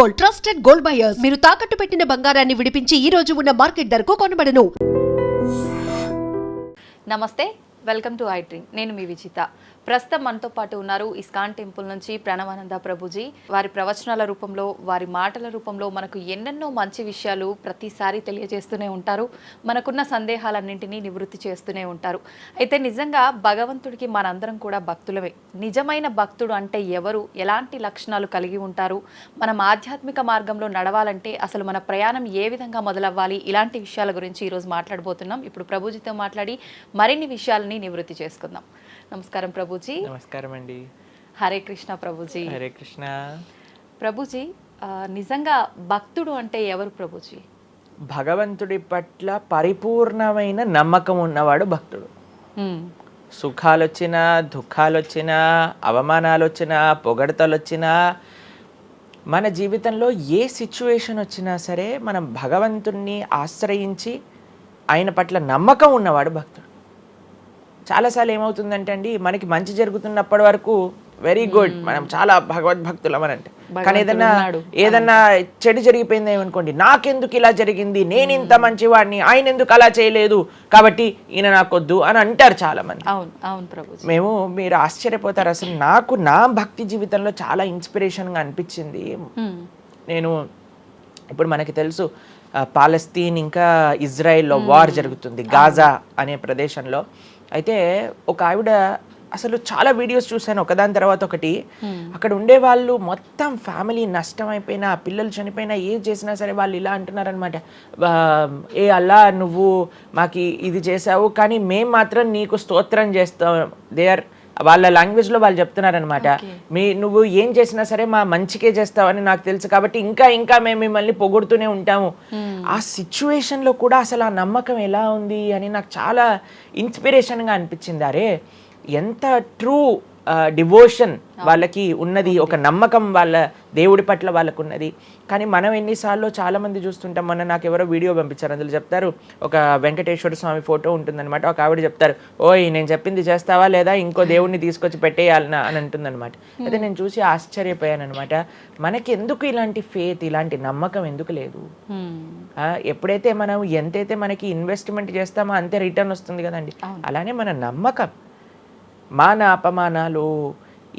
Gold, trusted gold buyers. మీరు తాకట్టు పెట్టిన బంగారాన్ని విడిపించి ఈ రోజు ఉన్న మార్కెట్ ధరకు కొనబడను. నమస్తే, వెల్కమ్ టు ఐ డ్రీమ్. నేను మీ విజిత. ప్రస్తుతం మనతో పాటు ఉన్నారు ఇస్కాన్ టెంపుల్ నుంచి ప్రణవానంద ప్రభుజీ. వారి ప్రవచనాల రూపంలో, వారి మాటల రూపంలో మనకు ఎన్నెన్నో మంచి విషయాలు ప్రతిసారి తెలియజేస్తూనే ఉంటారు. మనకున్న సందేహాలన్నింటినీ నివృత్తి చేస్తూనే ఉంటారు. అయితే నిజంగా భగవంతుడికి మనందరం కూడా భక్తులమే. నిజమైన భక్తుడు అంటే ఎవరు, ఎలాంటి లక్షణాలు కలిగి ఉంటారు, మనం ఆధ్యాత్మిక మార్గంలో నడవాలంటే అసలు మన ప్రయాణం ఏ విధంగా మొదలవ్వాలి, ఇలాంటి విషయాల గురించి ఈరోజు మాట్లాడబోతున్నాం. ఇప్పుడు ప్రభుజీతో మాట్లాడి మరిన్ని విషయాలని నివృత్తి చేసుకుందాం. నమస్కారం ప్రభుజీ. నమస్కారం అండి. హరే కృష్ణ ప్రభుజీ. హరే కృష్ణ ప్రభుజీ. నిజంగా భక్తుడు అంటే ఎవరు ప్రభుజీ? భగవంతుడి పట్ల పరిపూర్ణమైన నమ్మకం ఉన్నవాడు భక్తుడు. సుఖాలు వచ్చినా, దుఃఖాలు వచ్చినా, అవమానాలు వచ్చినా, పొగడతలు వచ్చినా, మన జీవితంలో ఏ సిచ్యువేషన్ వచ్చినా సరే మనం భగవంతుణ్ణి ఆశ్రయించి ఆయన పట్ల నమ్మకం ఉన్నవాడు భక్తుడు. చాలాసార్లు ఏమవుతుందంటే అండి, మనకి మంచి జరుగుతున్నప్పటి వరకు వెరీ గుడ్, మనం చాలా భగవద్భక్తులం అని అంటే, కానీ ఏదన్నా చెడు జరిగిపోయింది ఏమనుకోండి, నాకెందుకు ఇలా జరిగింది, నేను ఇంత మంచివాడిని, ఆయన ఎందుకు అలా చేయలేదు, కాబట్టి ఈయన నాకొద్దు అని అంటారు చాలా మంది. మీరు ఆశ్చర్యపోతారు. అసలు నాకు నా భక్తి జీవితంలో చాలా ఇన్స్పిరేషన్గా అనిపించింది. నేను ఇప్పుడు మనకి తెలుసు పాలస్తీన్ ఇంకా ఇజ్రాయెల్లో వార్ జరుగుతుంది, గాజా అనే ప్రదేశంలో. అయితే ఒక ఆవిడ, అసలు చాలా వీడియోస్ చూశాను ఒకదాని తర్వాత ఒకటి, అక్కడ ఉండే వాళ్ళు మొత్తం ఫ్యామిలీ నష్టం అయిపోయినా, పిల్లలు చనిపోయినా, ఏం చేసినా సరే వాళ్ళు ఇలా అంటున్నారనమాట, ఏ అల్లా నువ్వు మాకు ఇది చేసావు కానీ మేం మాత్రం నీకు స్తోత్రం చేస్తాం. వాళ్ళ లాంగ్వేజ్లో వాళ్ళు చెప్తున్నారనమాట, నువ్వు ఏం చేసినా సరే మా మంచికే చేస్తావని నాకు తెలుసు, కాబట్టి ఇంకా ఇంకా మేము మిమ్మల్ని పొగుడుతూనే ఉంటాము. ఆ సిచ్యువేషన్లో కూడా అసలు ఆ నమ్మకం ఎలా ఉంది అని నాకు చాలా ఇన్స్పిరేషన్గా అనిపించింది. అరే ఎంత ట్రూ డివోషన్ వాళ్ళకి ఉన్నది, ఒక నమ్మకం వాళ్ళ దేవుడి పట్ల వాళ్ళకు ఉన్నది. కానీ మనం ఎన్నిసార్లు చాలామంది చూస్తుంటాం. మొన్న నాకు ఎవరో వీడియో పంపించారు, అందులో చెప్తారు, ఒక వెంకటేశ్వర స్వామి ఫోటో ఉంటుందన్నమాట, ఒక ఆవిడ చెప్తారు, ఓయ్ నేను చెప్పింది చేస్తావా లేదా, ఇంకో దేవుడిని తీసుకొచ్చి పెట్టేయాలనా అని అంటుందన్నమాట. అయితే నేను చూసి ఆశ్చర్యపోయాను అనమాట. మనకి ఎందుకు ఇలాంటి ఫేత్, ఇలాంటి నమ్మకం ఎందుకు లేదు? ఎప్పుడైతే మనం ఎంతైతే మనకి ఇన్వెస్ట్మెంట్ చేస్తామో అంతే రిటర్న్ వస్తుంది కదండి. అలానే మన నమ్మకం, మాన అపమానాలు,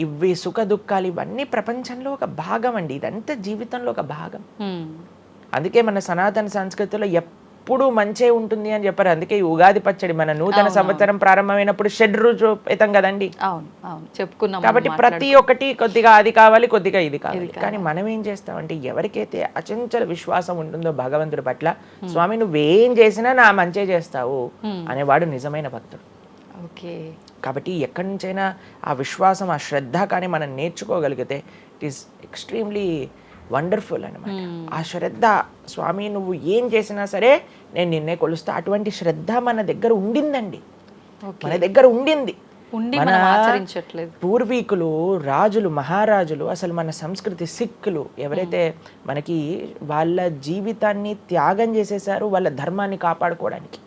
ఇవి సుఖ దుఃఖాలు, ఇవన్నీ ప్రపంచంలో ఒక భాగం అండి. ఇదంతా జీవితంలో ఒక భాగం. అందుకే మన సనాతన సంస్కృతిలో ఎప్పుడు మంచే ఉంటుంది అని చెప్పారు. అందుకే ఈ ఉగాది పచ్చడి, మన నూతన సంవత్సరం ప్రారంభమైనప్పుడు షడ్రుజోపేతం కదండి, చెప్పుకున్నాం. కాబట్టి ప్రతి ఒక్కటి కొద్దిగా అది కావాలి, కొద్దిగా ఇది కావాలి. కానీ మనం ఏం చేస్తామంటే, ఎవరికైతే అచంచల విశ్వాసం ఉంటుందో భగవంతుడి పట్ల, స్వామి నువ్వేం చేసినా నా మంచే చేస్తావు అనేవాడు నిజమైన భక్తుడు. కాబట్టి ఎక్కడి నుంచైనా ఆ విశ్వాసం, ఆ శ్రద్ధ కానీ మనం నేర్చుకోగలిగితే ఇట్ ఈస్ ఎక్స్ట్రీమ్లీ వండర్ఫుల్ అనమాట. ఆ శ్రద్ధ, స్వామి నువ్వు ఏం చేసినా సరే నేను నిన్నే కొలుస్తా, అటువంటి శ్రద్ధ మన దగ్గర ఉండిందండి, మన దగ్గర ఉండింది. మన పూర్వీకులు, రాజులు, మహారాజులు, అసలు మన సంస్కృతి, సిక్కులు ఎవరైతే మనకి వాళ్ళ జీవితాన్ని త్యాగం చేసేసారు వాళ్ళ ధర్మాన్ని కాపాడుకోవడానికి.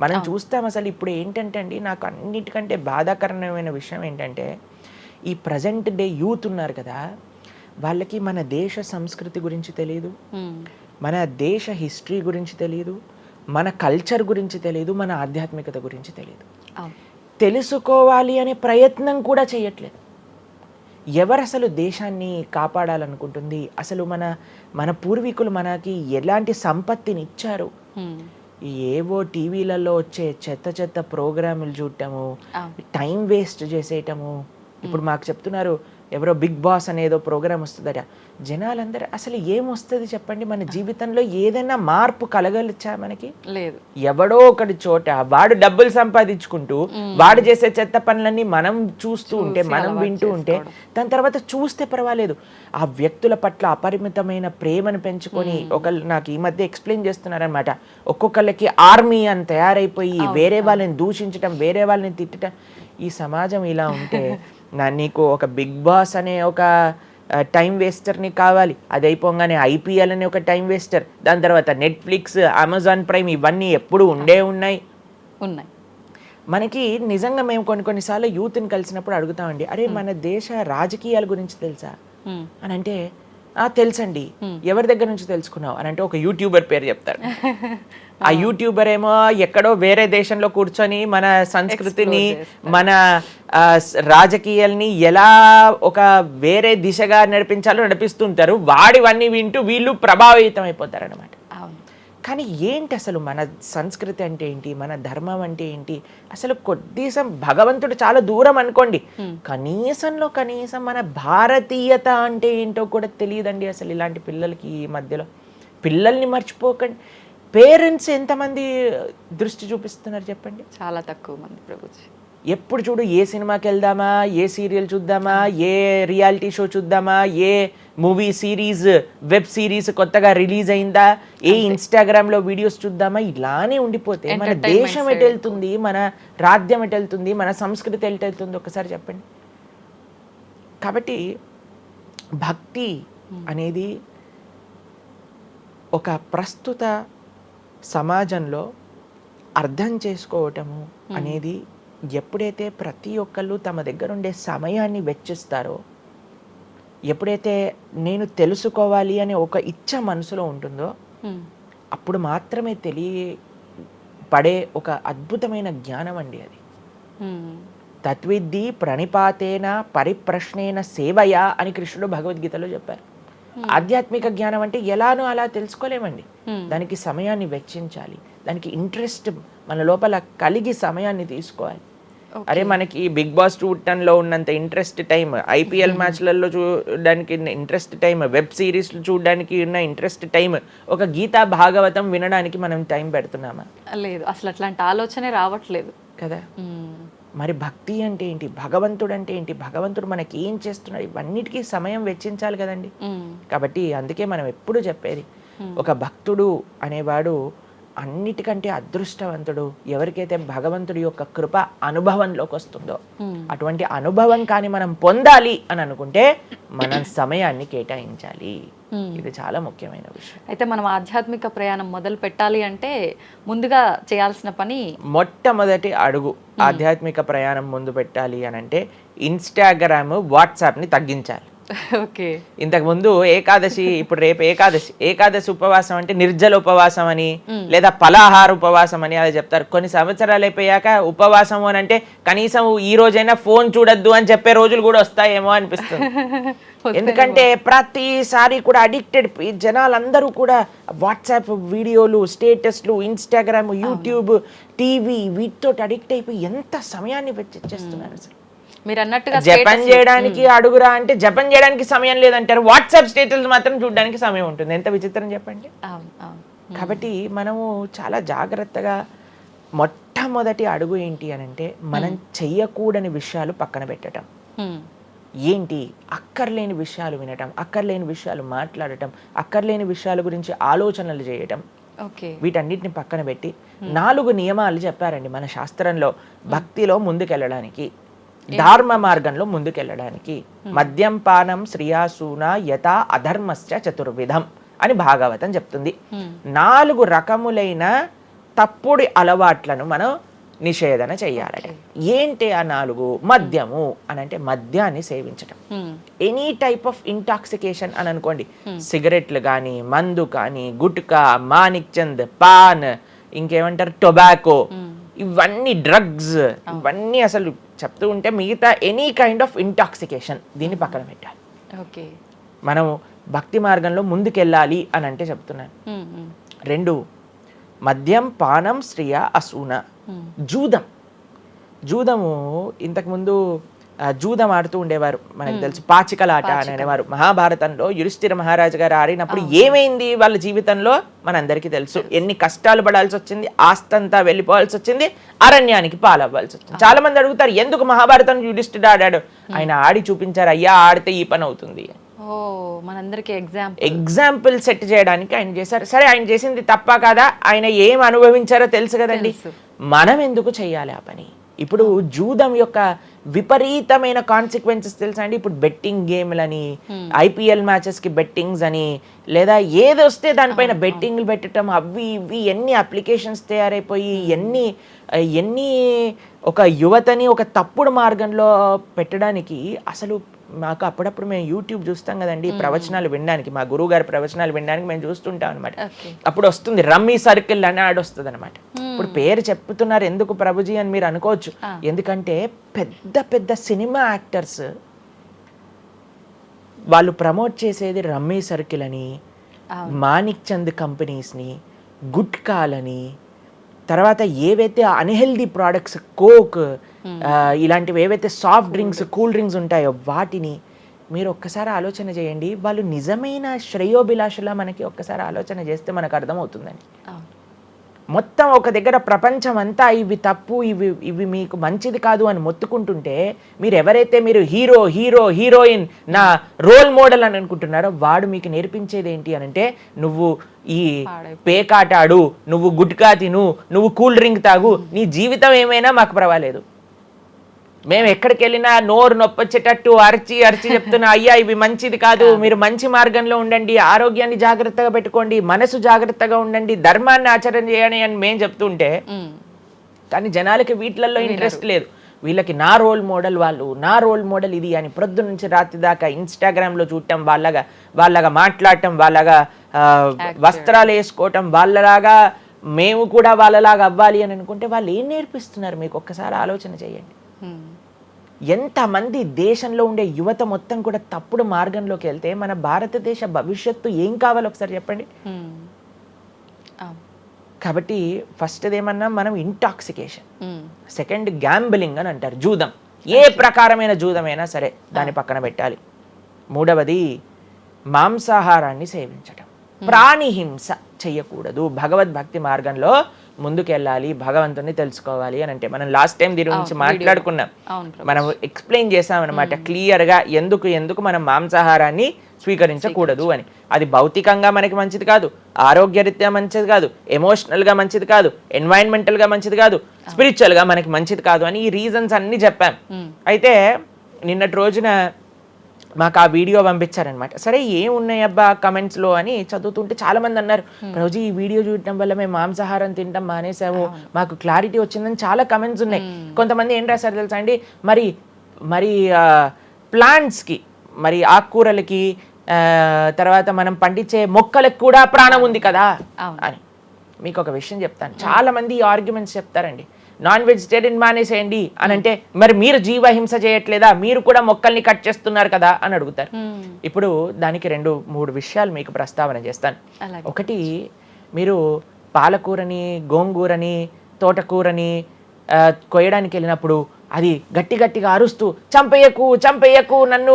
మనం చూస్తాం. అసలు ఇప్పుడు ఏంటంటే అండి, నాకు అన్నిటికంటే బాధాకరమైన విషయం ఏంటంటే, ఈ ప్రజెంట్ డే యూత్ ఉన్నారు కదా, వాళ్ళకి మన దేశ సంస్కృతి గురించి తెలియదు, మన దేశ హిస్టరీ గురించి తెలియదు, మన కల్చర్ గురించి తెలియదు, మన ఆధ్యాత్మికత గురించి తెలియదు. తెలుసుకోవాలి అనే ప్రయత్నం కూడా చేయట్లేదు. ఎవరు అసలు దేశాన్ని కాపాడాలనుకుంటుంది? అసలు మన పూర్వీకులు మనకి ఎలాంటి సంపత్తిని ఇచ్చారు? ఏవో టీవీలలో వచ్చే చెత్త ప్రోగ్రాములు చూడటము, టైం వేస్ట్ చేసేయటము. ఇప్పుడు మాకు చెప్తున్నారు, ఎవరో బిగ్ బాస్ అనేదో ప్రోగ్రామ్ వస్తుందట. జనాలందరూ అసలు ఏమొస్తుంది చెప్పండి? మన జీవితంలో ఏదైనా మార్పు కలగలిచ్చా? మనకి లేదు. ఎవడో ఒకటి చోట వాడు డబ్బులు సంపాదించుకుంటూ వాడు చేసే చెత్త పనులన్నీ మనం చూస్తూ ఉంటే, మనం వింటూ ఉంటే, దాని తర్వాత చూస్తే పర్వాలేదు, ఆ వ్యక్తుల పట్ల అపరిమితమైన ప్రేమను పెంచుకొని, ఒకళ్ళు నాకు ఈ మధ్య ఎక్స్ప్లెయిన్ చేస్తున్నారనమాట, ఒక్కొక్కళ్ళకి ఆర్మీ అని తయారైపోయి వేరే వాళ్ళని దూషించటం, వేరే వాళ్ళని తిట్టడం. ఈ సమాజం ఇలా ఉంటే నీకు ఒక బిగ్ బాస్ అనే ఒక టైం వేస్టర్ని కావాలి, అది అయిపోగానే ఐపీఎల్ అనే ఒక టైం వేస్టర్, దాని తర్వాత నెట్ఫ్లిక్స్, అమెజాన్ ప్రైమ్, ఇవన్నీ ఎప్పుడు ఉన్నాయి. మనకి నిజంగా మేము కొన్నిసార్లు యూత్ని కలిసినప్పుడు అడుగుతామండి, అరే మన దేశ రాజకీయాల గురించి తెలుసా అని అంటే, తెలుసండి. ఎవరి దగ్గర నుంచి తెలుసుకున్నావు అని అంటే ఒక యూట్యూబర్ పేరు చెప్తారు. ఆ యూట్యూబర్ ఏమో ఎక్కడో వేరే దేశంలో కూర్చొని మన సంస్కృతిని మన రాజకీయాల్ని ఎలా ఒక వేరే దిశగా నడిపించాలో నడిపిస్తుంటారు. వాడివన్నీ వింటూ వీళ్ళు ప్రభావితం అయిపోతారు అనమాట. కానీ ఏంటి అసలు మన సంస్కృతి అంటే ఏంటి, మన ధర్మం అంటే ఏంటి, అసలు కొద్దిసం భగవంతుడు చాలా దూరం అనుకోండి, కనీసంలో కనీసం మన భారతీయత అంటే ఏంటో కూడా తెలియదండి అసలు ఇలాంటి పిల్లలకి. ఈ మధ్యలో పిల్లల్ని మర్చిపోకండి. పేరెంట్స్ ఎంతమంది దృష్టి చూపిస్తున్నారు చెప్పండి? చాలా తక్కువ మంది ప్రభుజీ. ఎప్పుడు చూడు ఏ సినిమాకి వెళ్దామా, ఏ సీరియల్ చూద్దామా, ఏ రియాలిటీ షో చూద్దామా, ఏ మూవీ సిరీస్ వెబ్ సిరీస్ కొత్తగా రిలీజ్ అయిందా, ఏ ఇన్స్టాగ్రామ్లో వీడియోస్ చూద్దామా, ఇలానే ఉండిపోతే మన దేశం ఎటు వెళ్తుంది, మన రాజ్యం ఎటు వెళ్తుంది, మన సంస్కృతి ఎటు వెళ్తుంది ఒకసారి చెప్పండి. కాబట్టి భక్తి అనేది ఒక ప్రస్తుత సమాజంలో అర్థం చేసుకోవటము అనేది ఎప్పుడైతే ప్రతి ఒక్కళ్ళు తమ దగ్గర ఉండే సమయాన్ని వెచ్చిస్తారో, ఎప్పుడైతే నేను తెలుసుకోవాలి అనే ఒక ఇచ్చ మనసులో ఉంటుందో, అప్పుడు మాత్రమే తెలియపడే ఒక అద్భుతమైన జ్ఞానం అండి అది. తత్విద్ధి ప్రణిపాతేన పరిప్రశ్నేన సేవయా అని కృష్ణుడు భగవద్గీతలో చెప్పారు. ఆధ్యాత్మిక జ్ఞానం అంటే ఎలానో అలా తెలుసుకోలేమండి. దానికి సమయాన్ని వెచ్చించాలి, దానికి ఇంట్రెస్ట్ మన లోపల కలిగి సమయాన్ని తీసుకోవాలి. అరే మనకి బిగ్ బాస్ 210లో ఉన్నంత ఇంట్రెస్ట్ టైం, ఐపీఎల్ మ్యాచ్లలో చూడడానికి ఇంట్రెస్ట్ టైం, వెబ్ సిరీస్లు చూడడానికి ఉన్న ఇంట్రెస్ట్ టైం, ఒక గీతా భాగవతం వినడానికి మనం టైం పెడుతున్నామా? లేదు, అసలు అట్లాంటి ఆలోచనే రావట్లేదు కదా. మరి భక్తి అంటే ఏంటి, భగవంతుడు అంటే ఏంటి, భగవంతుడు మనకి ఏం చేస్తున్నాడు, ఇవన్నిటికీ సమయం వెచ్చించాలి కదండి. కాబట్టి అందుకే మనం ఎప్పుడు చెప్పేది, ఒక భక్తుడు అనేవాడు అన్నిటికంటే అదృష్టవంతుడు ఎవరికైతే భగవంతుడి యొక్క కృప అనుభవంలోకి వస్తుందో. అటువంటి అనుభవం కానీ మనం పొందాలి అని అనుకుంటే మనం సమయాన్ని కేటాయించాలి. ఇది చాలా ముఖ్యమైన విషయం. అయితే మనం ఆధ్యాత్మిక ప్రయాణం మొదలు పెట్టాలి అంటే ముందుగా చేయాల్సిన పని, మొట్టమొదటి అడుగు ఆధ్యాత్మిక ప్రయాణం ముందు పెట్టాలి అని అంటే ఇన్స్టాగ్రామ్, వాట్సాప్ని తగ్గించాలి. ఓకే. ఇంతకు ముందు ఏకాదశి, ఇప్పుడు రేపు ఏకాదశి ఉపవాసం అంటే నిర్జల ఉపవాసం అని లేదా పలాహార ఉపవాసం అని అలా చెప్తారు. కొన్ని సంవత్సరాలు అయిపోయాక ఉపవాసం అని అంటే కనీసం ఈ రోజైనా ఫోన్ చూడొద్దు అని చెప్పే రోజులు కూడా వస్తాయేమో అనిపిస్తుంది. ఎందుకంటే ప్రతిసారి కూడా అడిక్టెడ్ జనాలందరూ కూడా వాట్సాప్ వీడియోలు, స్టేటస్లు, ఇన్స్టాగ్రామ్, యూట్యూబ్, టీవీ వీటితో అడిక్ట్ అయిపోయి ఎంత సమయాన్ని వెచ్చిస్తున్నారు. అసలు మీరు అన్నట్టుగా జపం చేయడానికి అడుగురా అంటే జపం చేయడానికి సమయం లేదంటారు, వాట్సాప్ స్టేటస్ మాత్రం చూడడానికి సమయం ఉంటుంది. ఎంత విచిత్రం చెప్పండి. కాబట్టి మనము చాలా జాగ్రత్తగా మొట్టమొదటి అడుగు ఏంటి అని అంటే మనం చెయ్యకూడని విషయాలు పక్కన పెట్టడం. ఏంటి? అక్కర్లేని విషయాలు వినటం, అక్కర్లేని విషయాలు మాట్లాడటం, అక్కర్లేని విషయాల గురించి ఆలోచనలు చేయటం, వీటన్నిటిని పక్కన పెట్టి 4 నియమాలు చెప్పారండి మన శాస్త్రంలో భక్తిలో ముందుకెళ్ళడానికి, ధర్మ మార్గంలో ముందుకెళ్ళడానికి. మద్యం పానం శ్రియాసూన యథా అధర్మశ్చ చతుర్విధం అని భాగవతం చెప్తుంది. 4 రకములైన తప్పుడు అలవాట్లను మనం నిషేధన చెయ్యాలట. ఏంటి ఆ 4? మద్యము అని అంటే మద్యాన్ని సేవించటం, ఎనీ టైప్ ఆఫ్ ఇంటాక్సికేషన్ అని అనుకోండి, సిగరెట్లు కానీ, మందు కానీ, గుట్కా, మానిక్ చంద్, పాన్, ఇంకేమంటారు టొబాకో, ఇవన్నీ డ్రగ్స్, ఇవన్నీ అసలు చెప్తూ ఉంటే మిగతా ఎనీ కైండ్ ఆఫ్ ఇంటాక్సికేషన్ దీన్ని పక్కన పెట్టాలి. ఓకే, మనం భక్తి మార్గంలో ముందుకెళ్ళాలి అని అంటే చెప్తున్నాను. 2 మద్యం పానం శ్రియ అసూన. జూదము ఇంతకుముందు జూదం ఆడుతూ ఉండేవారు, మనకు తెలుసు పాచికలాట అని అనేవారు. మహాభారతంలో యుధిష్ఠిర మహారాజు గారు ఆడినప్పుడు ఏమైంది వాళ్ళ జీవితంలో మనందరికీ తెలుసు. ఎన్ని కష్టాలు పడాల్సి వచ్చింది, ఆస్తంతా వెళ్ళిపోవాల్సి వచ్చింది, అరణ్యానికి పాలవ్వాల్సి వచ్చింది. చాలా మంది అడుగుతారు ఎందుకు మహాభారతం యుధిష్ఠిరుడు ఆడాడు. ఆయన ఆడి చూపించారు, అయ్యా ఆడితే ఈ పని అవుతుంది. ఎగ్జాంపుల్ సెట్ చేయడానికి ఆయన చేశారు. సరే, ఆయన చేసింది తప్ప కదా, ఆయన ఏం అనుభవించారో తెలుసు కదండి. మనం ఎందుకు చెయ్యాలి ఆ పని? ఇప్పుడు జూదం యొక్క విపరీతమైన కాన్సిక్వెన్సెస్ తెలుసా అండి. ఇప్పుడు బెట్టింగ్ గేమ్లని, ఐపీఎల్ మ్యాచెస్ కి బెట్టింగ్స్ అని, లేదా ఏదొస్తే దానిపైన బెట్టింగ్లు పెట్టడం, అవి ఇవి ఎన్ని అప్లికేషన్స్ తయారైపోయి, ఎన్ని ఎన్ని ఒక యువతని ఒక తప్పుడు మార్గంలో పెట్టడానికి అసలు మాకు అప్పుడప్పుడు మేము యూట్యూబ్ చూస్తాం కదండి ప్రవచనాలు వినడానికి, మా గురువు గారి ప్రవచనాలు వినడానికి మేము చూస్తుంటాం అనమాట. అప్పుడు వస్తుంది రమ్మీ సర్కిల్ అని యాడ్ వస్తుంది అనమాట. ఇప్పుడు పేరు చెప్తున్నారు ఎందుకు ప్రభుజీ అని మీరు అనుకోవచ్చు. ఎందుకంటే పెద్ద పెద్ద సినిమా యాక్టర్స్ వాళ్ళు ప్రమోట్ చేసేది రమ్మీ సర్కిల్ అని, మాణిక్ చంద్ కంపెనీస్ని, గుట్కాలని, తర్వాత ఏవైతే అన్హెల్దీ ప్రోడక్ట్స్ కోక్ ఇలాంటివి ఏవైతే సాఫ్ట్ డ్రింక్స్ కూల్ డ్రింక్స్ ఉంటాయో వాటిని మీరు ఒక్కసారి ఆలోచన చేయండి. వాళ్ళు నిజమైన శ్రేయోభిలాషలా మనకి ఒక్కసారి ఆలోచన చేస్తే మనకు అర్థమవుతుందని. మొత్తం ఒక దగ్గర ప్రపంచం అంతా ఇవి తప్పు, ఇవి మీకు మంచిది కాదు అని మొత్తుకుంటుంటే మీరు ఎవరైతే మీరు హీరోయిన్ నా రోల్ మోడల్ అని అనుకుంటున్నారో వాడు మీకు నేర్పించేది ఏంటి అని అంటే, నువ్వు ఈ పేకాట ఆడు, నువ్వు గుట్కా తిను, నువ్వు కూల్ డ్రింక్ తాగు, నీ జీవితం ఏమైనా మాకు పర్వాలేదు. మేము ఎక్కడికి వెళ్ళినా నోరు నొప్పొచ్చేటట్టు అరిచి చెప్తున్నా, అయ్యా ఇవి మంచిది కాదు, మీరు మంచి మార్గంలో ఉండండి, ఆరోగ్యాన్ని జాగ్రత్తగా పెట్టుకోండి, మనసు జాగ్రత్తగా ఉండండి, ధర్మాన్ని ఆచరణ చేయండి అని మేము చెప్తుంటే, కానీ జనాలకి వీటిల్లో ఇంట్రెస్ట్ లేదు. వీళ్ళకి నా రోల్ మోడల్ వాళ్ళు, నా రోల్ మోడల్ ఇది అని ప్రొద్దు నుంచి రాత్రి దాకా ఇన్స్టాగ్రామ్లో చూడటం, వాళ్ళగా మాట్లాడటం, వాళ్ళగా వస్త్రాలు వేసుకోవటం, వాళ్ళలాగా మేము కూడా వాళ్ళలాగా అవ్వాలి అని అనుకుంటే వాళ్ళు ఏం నేర్పిస్తున్నారు మీకు ఒక్కసారి ఆలోచన చేయండి. ఎంతమంది దేశంలో ఉండే యువత మొత్తం కూడా తప్పుడు మార్గంలోకి వెళ్తే మన భారతదేశ భవిష్యత్తు ఏం కావాలో ఒకసారి చెప్పండి. కాబట్టి ఫస్ట్ ఏమన్నా మనం ఇంటాక్సికేషన్, సెకండ్ గ్యాంబ్లింగ్ అని అంటారు, జూదం, ఏ ప్రకారమైన జూదమైనా సరే దాన్ని పక్కన పెట్టాలి. మూడవది మాంసాహారాన్ని సేవించటం, ప్రాణిహింస చెయ్యకూడదు, భగవద్భక్తి మార్గంలో ముందుకెళ్ళాలి, భగవంతుని తెలుసుకోవాలి అని అంటే మనం లాస్ట్ టైం దీని గురించి మాట్లాడుకున్నాం, మనం ఎక్స్ప్లెయిన్ చేసాం అనమాట క్లియర్గా ఎందుకు మనం మాంసాహారాన్ని స్వీకరించకూడదు అని. అది భౌతికంగా మనకి మంచిది కాదు, ఆరోగ్యరీత్యా మంచిది కాదు, ఎమోషనల్గా మంచిది కాదు, ఎన్వైరన్మెంటల్గా మంచిది కాదు, స్పిరిచువల్గా మనకి మంచిది కాదు అని ఈ రీజన్స్ అన్ని చెప్పాం. అయితే నిన్నటి రోజున మాకు ఆ వీడియో పంపించారనమాట. సరే ఏమున్నాయి అబ్బా కమెంట్స్లో అని చదువుతుంటే చాలా మంది అన్నారు, రోజు ఈ వీడియో చూడటం వల్ల మేము మాంసాహారం తినటం మానేసాము, మాకు క్లారిటీ వచ్చిందని చాలా కమెంట్స్ ఉన్నాయి. కొంతమంది ఏం రాశారు తెలుసా అండి, మరి ప్లాంట్స్కి, మరి ఆకుకూరలకి, తర్వాత మనం పండించే మొక్కలకు కూడా ప్రాణం ఉంది కదా అని. మీకు ఒక విషయం చెప్తాను, చాలా మంది ఈ ఆర్గ్యుమెంట్స్ చెప్తారండి, నాన్ వెజిటేరియన్ మానేసేయండి అని అంటే, మరి మీరు జీవహింస చేయట్లేదా, మీరు కూడా మొక్కల్ని కట్ చేస్తున్నారు కదా అని అడుగుతారు. ఇప్పుడు దానికి 2-3 విషయాలు మీకు ప్రస్తావన చేస్తాను. ఒకటి, మీరు పాలకూరని, గోంగూరని, తోటకూరని కొయ్యడానికి వెళ్ళినప్పుడు అది గట్టిగా అరుస్తూ చంపేయకు నన్ను,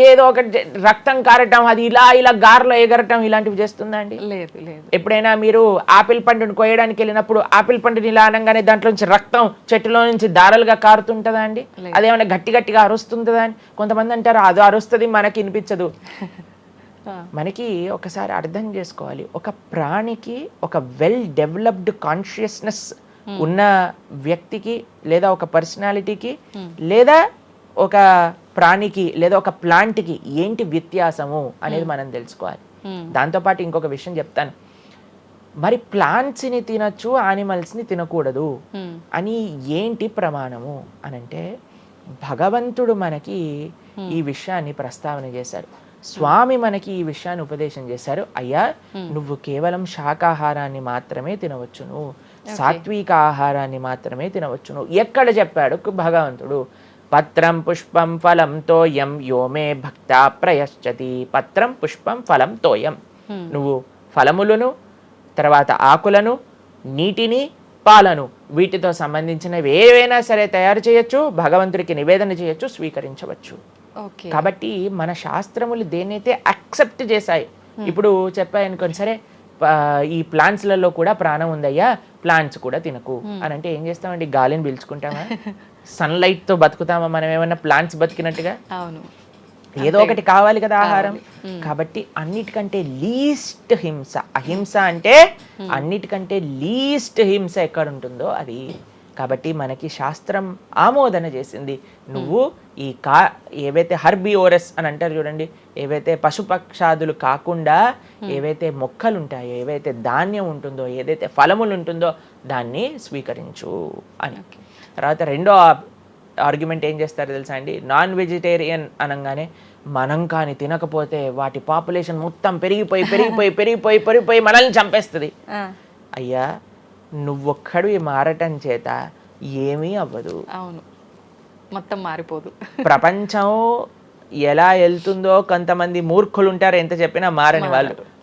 ఏదో ఒక రక్తం కారటం, అది ఇలా గార్లో ఎగరటం, ఇలాంటివి చేస్తుందా అండి? లేదు. ఎప్పుడైనా మీరు ఆపిల్ పండుని కొయ్యడానికి వెళ్ళినప్పుడు ఆపిల్ పండుని ఇలా అనగానే దాంట్లో నుంచి రక్తం చెట్టులో నుంచి దారాలుగా కారుతుంటుందా అండి? అదేమైనా గట్టిగా అరుస్తుందా అని కొంతమంది అంటారు, అది అరుస్తుంది మనకి వినిపించదు. మనకి ఒకసారి అర్థం చేసుకోవాలి, ఒక ప్రాణికి, ఒక వెల్ డెవలప్డ్ కాన్షియస్నెస్ ఉన్న వ్యక్తికి, లేదా ఒక పర్సనాలిటీకి, లేదా ఒక ప్రాణికి, లేదా ఒక ప్లాంట్కి ఏంటి వ్యత్యాసము అనేది మనం తెలుసుకోవాలి. దాంతోపాటు ఇంకొక విషయం చెప్తాను, మరి ప్లాంట్స్ని తినచ్చు, యానిమల్స్ని తినకూడదు అని ఏంటి ప్రమాణము అని అంటే, భగవంతుడు మనకి ఈ విషయాన్ని ప్రస్తావన చేశారు, స్వామి మనకి ఈ విషయాన్ని ఉపదేశం చేశారు. అయ్యా, నువ్వు కేవలం శాకాహారాన్ని మాత్రమే తినవచ్చును, సాత్విక ఆహారాన్ని మాత్రమే తినవచ్చును. ఎక్కడ చెప్పాడు భగవంతుడు? పత్రం పుష్పం ఫలం తోయం యోమే భక్త ప్రయశ్చతి. పత్రం పుష్పం ఫలం తోయం, నువ్వు ఫలములను, తర్వాత ఆకులను, నీటిని, పాలను, వీటితో సంబంధించినవి ఏవైనా సరే తయారు చేయొచ్చు, భగవంతుడికి నివేదన చేయొచ్చు, స్వీకరించవచ్చు. కాబట్టి మన శాస్త్రములు దేన్నైతే యాక్సెప్ట్ చేశాయి, ఇప్పుడు చెప్పాయనుకోండి, సరే ఈ ప్లాంట్స్లలో కూడా ప్రాణం ఉందయ్యా, ప్లాంట్స్ కూడా తినకు అని అంటే ఏం చేస్తామండి? గాలిని పీల్చుకుంటామా? సన్లైట్తో బతుకుతామా మనం ఏమన్నా ప్లాంట్స్ బతికినట్టుగా? ఏదో ఒకటి కావాలి కదా ఆహారం. కాబట్టి అన్నిటికంటే లీస్ట్ హింస, అహింస అంటే అన్నిటికంటే లీస్ట్ హింస ఎక్కడ ఉంటుందో అది కాబట్టి మనకి శాస్త్రం ఆమోదన చేసింది. నువ్వు ఈ ఏవైతే హర్బివోరస్ అని అంటారు చూడండి, ఏవైతే పశుపక్షాదులు కాకుండా ఏవైతే మొక్కలు ఉంటాయో, ఏవైతే ధాన్యం ఉంటుందో, ఏదైతే ఫలములు ఉంటుందో దాన్ని స్వీకరించు అని. తర్వాత రెండో ఆర్గ్యుమెంట్ ఏం చేస్తారో తెలుసా అండి, నాన్ వెజిటేరియన్ అనగానే మనం కానీ తినకపోతే వాటి పాపులేషన్ మొత్తం పెరిగిపోయి మనల్ని చంపేస్తుంది. అయ్యా, నువ్వొక్కడివి మారటం చేత ఏమీ అవ్వదు. అవును, మొత్తం మారిపోదు. ప్రపంచం ఎలా వెళ్తుందో కొంతమంది మూర్ఖులు ఉంటారు, ఎంత చెప్పినా మారని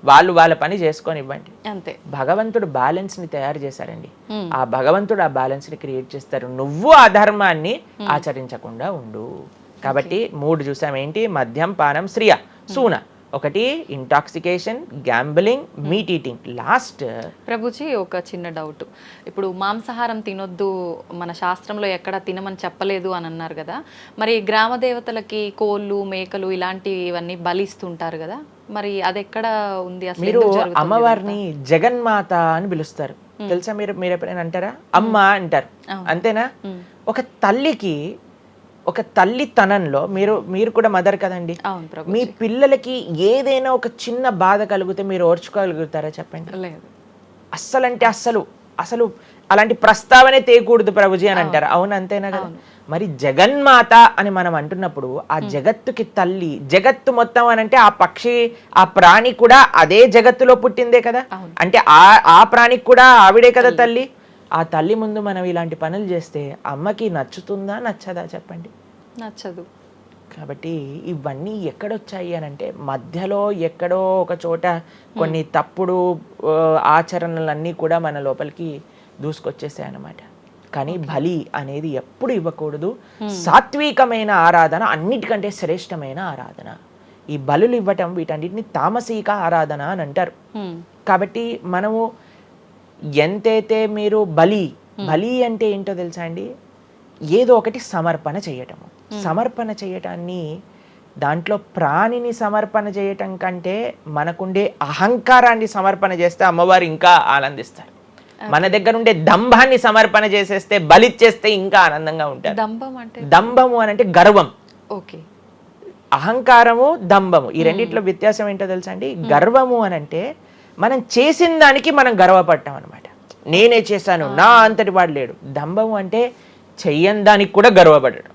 వాళ్ళు వాళ్ళ పని చేసుకొని ఇవ్వండి అంతే. భగవంతుడు బ్యాలెన్స్ ని తయారు చేశారండి. ఆ భగవంతుడు ఆ బ్యాలెన్స్ ని క్రియేట్ చేస్తారు. నువ్వు ఆ ధర్మాన్ని ఆచరించకుండా ఉండు. కాబట్టి 3 చూసాం ఏంటి, మద్యం, పానం, శ్రియ, సూన. ఒకటి intoxication, gambling, meet eating. Last Prabhuji ఒక చిన్న డౌట్, ఇప్పుడు మాంసాహారం తినొద్దు మన శాస్త్రంలో ఎక్కడ తినమని చెప్పలేదు అని అన్నారు కదా, మరి గ్రామ దేవతలకి కోళ్ళు, మేకలు ఇలాంటివన్నీ బలిస్తుంటారు కదా, మరి అది ఎక్కడ ఉంది అసలు? మీరు అమ్మవారిని జగన్మాత అని పిలుస్తారు తెలుసా? మీరు ఎప్పుడైనా అంటారా? అమ్మ అంటారు, అంతేనా? ఒక తల్లికి, ఒక తల్లితనంలో మీరు కూడా మదర్ కదండి, మీ పిల్లలకి ఏదైనా ఒక చిన్న బాధ కలిగితే మీరు ఓర్చుకోగలుగుతారా చెప్పండి? లేదు. అస్సలంటే అసలు అలాంటి ప్రస్తావనే తేయకూడదు ప్రభుజీ అని అంటారు. అవును, అంతేనా కదా? మరి జగన్మాత అని మనం అంటున్నప్పుడు ఆ జగత్తుకి తల్లి, జగత్తు మొత్తం అని అంటే ఆ పక్షి, ఆ ప్రాణి కూడా అదే జగత్తులో పుట్టిందే కదా. అంటే ఆ ప్రాణికి కూడా ఆవిడే కదా తల్లి. ఆ తల్లి ముందు మనం ఇలాంటి పనులు చేస్తే అమ్మకి నచ్చుతుందా, నచ్చదా చెప్పండి? నచ్చదు. కాబట్టి ఇవన్నీ ఎక్కడొచ్చాయి అని అంటే మధ్యలో ఎక్కడో ఒక చోట కొన్ని తప్పుడు ఆచరణలన్నీ కూడా మన లోపలికి దూసుకొచ్చేసాయి అన్నమాట. కానీ బలి అనేది ఎప్పుడు ఇవ్వకూడదు. సాత్వికమైన ఆరాధన అన్నిటికంటే శ్రేష్టమైన ఆరాధన. ఈ బలులు ఇవ్వటం వీటన్నిటిని తామసిక ఆరాధన అని అంటారు. కాబట్టి మనము ఎంతైతే మీరు బలి అంటే ఏంటో తెలుసా అండి, ఏదో ఒకటి సమర్పణ చేయటము. సమర్పణ చేయటాన్ని, దాంట్లో ప్రాణిని సమర్పణ చేయటం కంటే మనకుండే అహంకారాన్ని సమర్పణ చేస్తే అమ్మవారు ఇంకా ఆనందిస్తారు. మన దగ్గర ఉండే దంభాన్ని సమర్పణ చేసేస్తే, బలిచ్చేస్తే ఇంకా ఆనందంగా ఉంటారు. దంభము అని అంటే గర్వం. ఓకే. అహంకారము, దంభము, ఈ రెండిట్లో వ్యత్యాసం ఏంటో తెలుసా అండి? గర్వము అని అంటే మనం చేసిన దానికి మనం గర్వపడటం అనమాట. నేనే చేశాను, నా అంతటి వాడు లేడు. దంభము అంటే చెయ్యని దానికి కూడా గర్వపడడం.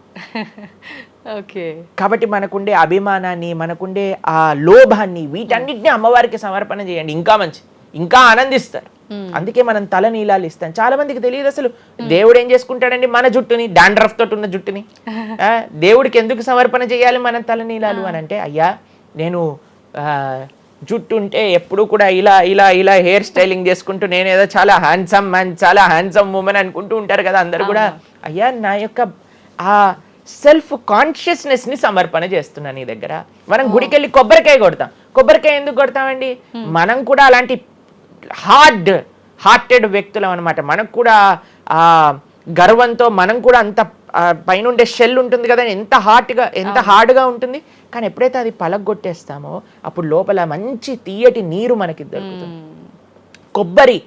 ఓకే. కాబట్టి మనకుండే అభిమానాన్ని, మనకుండే ఆ లోభాన్ని, వీటన్నిటిని అమ్మవారికి సమర్పణ చేయండి, ఇంకా మంచి, ఇంకా ఆనందిస్తారు. అందుకే మనం తల నీలాలు ఇస్తాం. చాలా మందికి తెలియదు అసలు దేవుడు ఏం చేసుకుంటాడండి మన జుట్టుని, డాండ్రఫ్ తోటి ఉన్న జుట్టుని. దేవుడికి ఎందుకు సమర్పణ చేయాలి మనం తల నీలాలు అని అంటే, అయ్యా నేను జుట్టు ఉంటే ఎప్పుడు కూడా ఇలా ఇలా ఇలా హెయిర్ స్టైలింగ్ చేసుకుంటూ నేనేదో చాలా హ్యాండ్సమ్ మ్యాన్, చాలా హ్యాండ్సమ్ ఉమెన్ అనుకుంటూ ఉంటారు కదా అందరు కూడా. అయ్యా, నా యొక్క ఆ సెల్ఫ్ కాన్షియస్నెస్ ని సమర్పణ చేస్తున్నా నీ దగ్గర. మనం గుడికి వెళ్ళి కొబ్బరికాయ కొడతాం. కొబ్బరికాయ ఎందుకు కొడతామండి? మనం కూడా అలాంటి హార్టెడ్ వ్యక్తులం అనమాట. మనకు కూడా ఆ గర్వంతో మనం కూడా అంత పైన ఉండే షెల్ ఉంటుంది కదా, ఎంత హార్డ్గా ఉంటుంది. కానీ ఎప్పుడైతే అది పలగొట్టేస్తామో అప్పుడు లోపల మంచి తీయటి నీరు మనకి దొరుకుతుంది. కొబ్బరి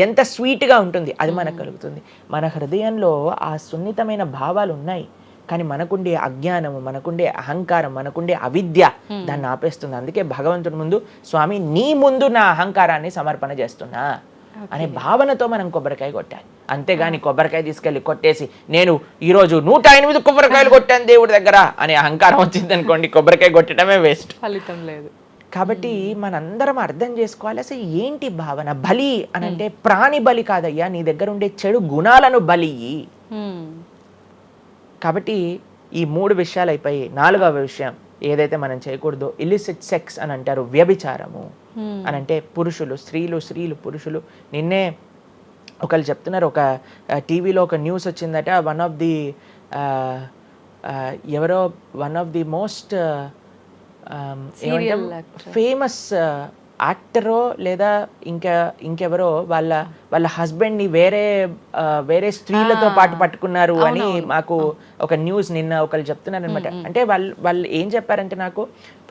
ఎంత స్వీట్గా ఉంటుంది, అది మనకు కలుగుతుంది. మన హృదయంలో ఆ సున్నితమైన భావాలు ఉన్నాయి, కానీ మనకుండే అజ్ఞానము, మనకుండే అహంకారం, మనకుండే అవిద్య దాన్ని ఆపేస్తుంది. అందుకే భగవంతుడి ముందు, స్వామి నీ ముందు నా అహంకారాన్ని సమర్పణ చేస్తున్నా అనే భావనతో మనం కొబ్బరికాయ కొట్టాలి. అంతేగాని కొబ్బరికాయ తీసుకెళ్ళి కొట్టేసి నేను ఈరోజు 108 కొబ్బరికాయలు కొట్టాను దేవుడి దగ్గర అనే అహంకారం వచ్చింది అనుకోండి, కొబ్బరికాయ కొట్టడమే వేస్ట్, ఫలితం లేదు. కాబట్టి మనందరం అర్థం చేసుకోవాలి అసలు ఏంటి భావన. బలి అని అంటే ప్రాణి బలి కాదయ్యా, నీ దగ్గర ఉండే చెడు గుణాలను బలి. కాబట్టి ఈ 3 విషయాలు అయిపోయి 4వ విషయం ఏదైతే మనం చేయకూడదో, ఇలిసిట్ సెక్స్ అని అంటారు, వ్యభిచారము అని అంటే పురుషులు స్త్రీలు పురుషులు. నిన్నే ఒకళ్ళు చెప్తున్నారు, ఒక టీవీలో ఒక న్యూస్ వచ్చిందట, one of the most famous యాక్టరో లేదా ఇంకెవరో వాళ్ళ హస్బెండ్ని వేరే స్త్రీలతో పాటు పట్టుకున్నారు అని మాకు ఒక న్యూస్ నిన్న ఒకళ్ళు చెప్తున్నారు అనమాట. అంటే వాళ్ళు ఏం చెప్పారంటే నాకు,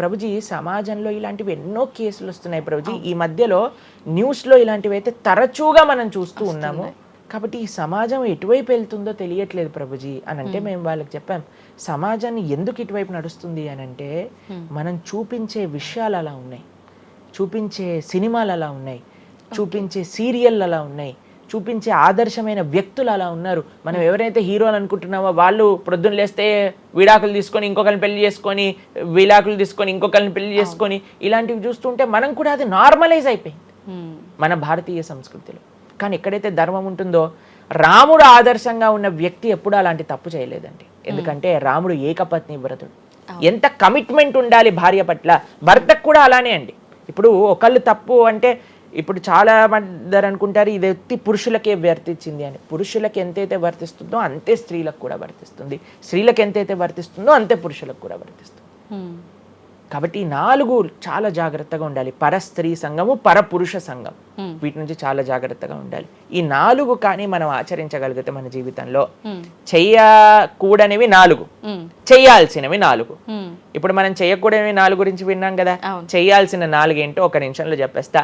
ప్రభుజీ సమాజంలో ఇలాంటివి ఎన్నో కేసులు వస్తున్నాయి ప్రభుజీ, ఈ మధ్యలో న్యూస్లో ఇలాంటివి అయితే తరచుగా మనం చూస్తూ ఉన్నాము, కాబట్టి ఈ సమాజం ఎటువైపు వెళ్తుందో తెలియట్లేదు ప్రభుజీ అని అంటే మేము వాళ్ళకి చెప్పాం, సమాజాన్ని ఎందుకు ఇటువైపు నడుస్తుంది అని అంటే మనం చూపించే విషయాలు అలా ఉన్నాయి, చూపించే సినిమాలు అలా ఉన్నాయి, చూపించే సీరియల్ అలా ఉన్నాయి, చూపించే ఆదర్శమైన వ్యక్తులు అలా ఉన్నారు. మనం ఎవరైతే హీరోలు అనుకుంటున్నామో వాళ్ళు ప్రొద్దున లేస్తే విడాకులు తీసుకొని ఇంకొకరిని పెళ్లి చేసుకొని, విడాకులు తీసుకొని ఇంకొకరిని పెళ్లి చేసుకొని, ఇలాంటివి చూస్తుంటే మనం కూడా అది నార్మలైజ్ అయిపోయింది మన భారతీయ సంస్కృతిలో. కానీ ఎక్కడైతే ధర్మం ఉంటుందో, రాముడు ఆదర్శంగా ఉన్న వ్యక్తి ఎప్పుడూ అలాంటి తప్పు చేయలేదండి. ఎందుకంటే రాముడు ఏకపత్ని వ్రతుడు. ఎంత కమిట్మెంట్ ఉండాలి భార్య పట్ల, భర్తకు కూడా అలానే అండి. ఇప్పుడు ఒకళ్ళు తప్పు అంటే, ఇప్పుడు చాలా మంది అనుకుంటారు ఇది ఎత్తి పురుషులకే వర్తించింది అని. పురుషులకు ఎంతైతే వర్తిస్తుందో అంతే స్త్రీలకు కూడా వర్తిస్తుంది, స్త్రీలకు ఎంతైతే వర్తిస్తుందో అంతే పురుషులకు కూడా వర్తిస్తుంది. కాబట్టి ఈ 4 చాలా జాగ్రత్తగా ఉండాలి. పరస్త్రీ సంఘము, పరపురుష సంఘం, వీటి నుంచి చాలా జాగ్రత్తగా ఉండాలి. ఈ 4 కానీ మనం ఆచరించగలిగితే మన జీవితంలో, చెయ్యకూడనివి 4, చెయ్యాల్సినవి 4. ఇప్పుడు మనం చెయ్యకూడనివి 4 గురించి విన్నాం కదా, చెయ్యాల్సిన 4 ఏంటో ఒక నిమిషంలో చెప్పేస్తా.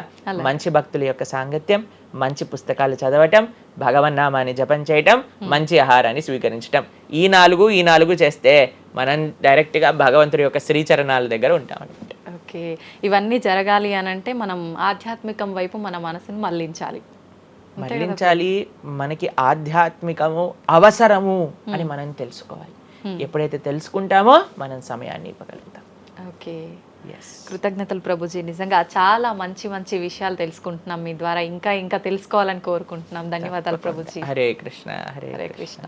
మంచి భక్తుల యొక్క సాంగత్యం, మంచి పుస్తకాలు చదవటం, భగవన్నామాన్ని జపం చేయటం, మంచి ఆహారాన్ని స్వీకరించటం. ఈ 4 చేస్తే మనం డైరెక్ట్గా భగవంతుడి యొక్క శ్రీచరణాల దగ్గర ఉంటాం అనమాట. ఓకే, ఇవన్నీ జరగాలి అని అంటే మనం ఆధ్యాత్మికం వైపు మన మనసుని మళ్ళించాలి. మనకి ఆధ్యాత్మికము అవసరము అని మనం తెలుసుకోవాలి. ఎప్పుడైతే తెలుసుకుంటామో మనం సమయాన్ని ఇవ్వగలుగుతాం. ఓకే, కృతజ్ఞతలు ప్రభుజీ. నిజంగా చాలా మంచి మంచి విషయాలు తెలుసుకుంటున్నాం మీ ద్వారా. ఇంకా తెలుసుకోవాలని కోరుకుంటున్నాం. ధన్యవాదాలు ప్రభుజీ. హరే కృష్ణ. హరే కృష్ణ.